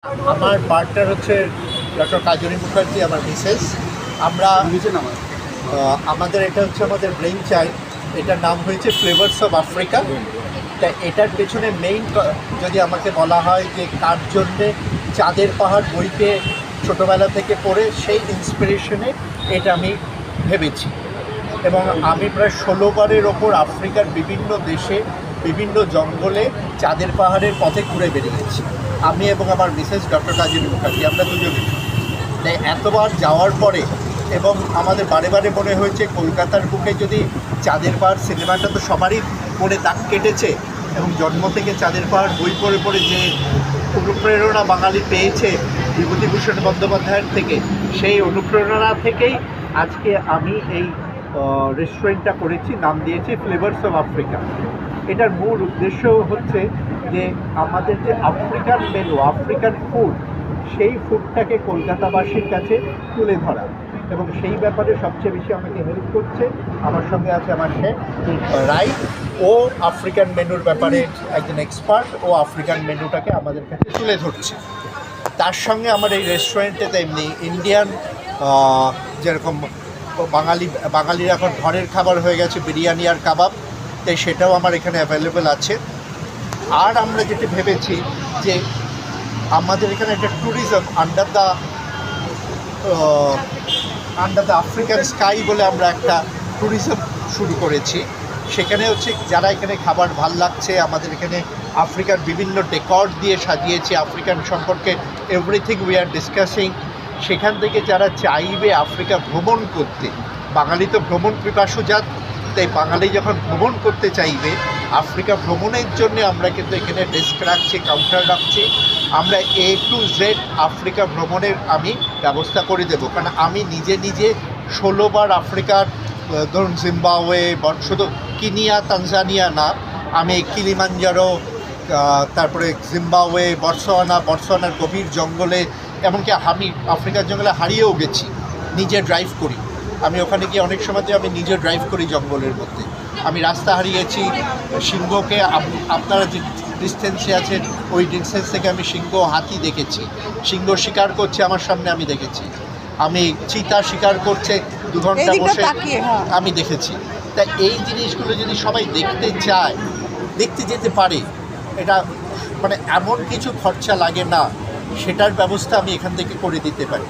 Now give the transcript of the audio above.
আমার পার্টনার হচ্ছে ডক্টর কাজরি মুখার্জি, আমার মিসেস। আমরা আমাদের এটা হচ্ছে আমাদের ব্রেইন চাইল্ড। এটার নাম হয়েছে ফ্লেভার্স অফ আফ্রিকা। তা এটার পেছনে মেইন যদি আমাকে বলা হয় যে কার জন্যে চাঁদের পাহাড় বইতে ছোটোবেলা থেকে পড়ে সেই ইন্সপিরেশনে এটা আমি ভেবেছি। এবং আমি প্রায় 16 বারের ওপর আফ্রিকার বিভিন্ন দেশে বিভিন্ন জঙ্গলে চাঁদের পাহাড়ের পথে ঘুরে বেরিয়েছি, আমি এবং আমার মিসেস ডক্টর কাজরি মুখার্জি, আমরা দুজনে। তাই এতবার যাওয়ার পরে এবং আমাদের বারে বারে মনে হয়েছে কলকাতার বুকে যদি চাঁদের পাহাড় সিনেমাটা তো সবারই মনে দাগ কেটেছে, এবং জন্ম থেকে চাঁদের পাহাড় বই পড়ে পড়ে যে অনুপ্রেরণা বাঙালি পেয়েছে বিভূতিভূষণ বন্দ্যোপাধ্যায়ের থেকে, সেই অনুপ্রেরণা থেকেই আজকে আমি এই রেস্টুরেন্টটা করেছি, নাম দিয়েছি ফ্লেভার্স অফ আফ্রিকা। এটার মূল উদ্দেশ্য হচ্ছে যে আমাদের যে আফ্রিকান মেনু, আফ্রিকান ফুড, সেই ফুডটাকে কলকাতাবাসীর কাছে তুলে ধরা। এবং সেই ব্যাপারে সবচেয়ে বেশি আমাকে হেল্প করছে, আমার সঙ্গে আছে আমার শেফ রাই। ও আফ্রিকান মেনুর ব্যাপারে একজন এক্সপার্ট, ও আফ্রিকান মেনুটাকে আমাদের কাছে তুলে ধরছে। তার সঙ্গে আমার এই রেস্টুরেন্টে তেমনি ইন্ডিয়ান, যেরকম বাঙালির এখন ঘরের খাবার হয়ে গেছে বিরিয়ানি আর কাবাব, তাই সেটাও আমার এখানে অ্যাভেলেবেল আছে। আর আমরা যেটা ভেবেছি যে আমাদের এখানে একটা tourism under the African sky বলে আমরা একটা ট্যুরিজম শুরু করেছি। সেখানে হচ্ছে যারা এখানে খাবার ভাল লাগছে, আমাদের এখানে আফ্রিকার বিভিন্ন ডেকর দিয়ে সাজিয়েছে, আফ্রিকান সম্পর্কে এভরিথিং উই আর ডিসকাসিং। সেখান থেকে যারা চাইবে আফ্রিকা ভ্রমণ করতে, বাঙালি তো ভ্রমণ পিপাসু জাত, তাই বাঙালি যখন ভ্রমণ করতে চাইবে আফ্রিকা ভ্রমণের জন্য আমরা কিন্তু এখানে ডেস্ক রাখছি, কাউন্টার রাখছি। আমরা A to Z আফ্রিকা ভ্রমণের আমি ব্যবস্থা করে দেবো, কারণ আমি নিজে 16 বার আফ্রিকার, ধরুন জিম্বাবুয়ে, শুধু কিনিয়া তানজানিয়া না, আমি কিলিমাঞ্জারো, তারপরে জিম্বাবুয়ে, বটসওয়ানার গভীর জঙ্গলে, এমনকি আমি আফ্রিকার জঙ্গলে হারিয়েও গেছি, নিজে ড্রাইভ করি। আমি ওখানে গিয়ে অনেক সময় আমি নিজে ড্রাইভ করি জঙ্গলের মধ্যে। আমি রাস্তা হারিয়েছি, সিংহকে আপনারা যে ডিস্টেন্সে আছেন ওই ডিস্টেন্স থেকে আমি সিংহ, হাতি দেখেছি, সিংহ শিকার করছে আমার সামনে আমি দেখেছি, আমি চিতা শিকার করছে 2 ঘন্টা বসে আমি দেখেছি। তা এই জিনিসগুলো যদি সবাই দেখতে চায়, দেখতে যেতে পারে, এটা মানে এমন কিছু খরচা লাগে না, সেটার ব্যবস্থা আমি এখান থেকে করে দিতে পারি।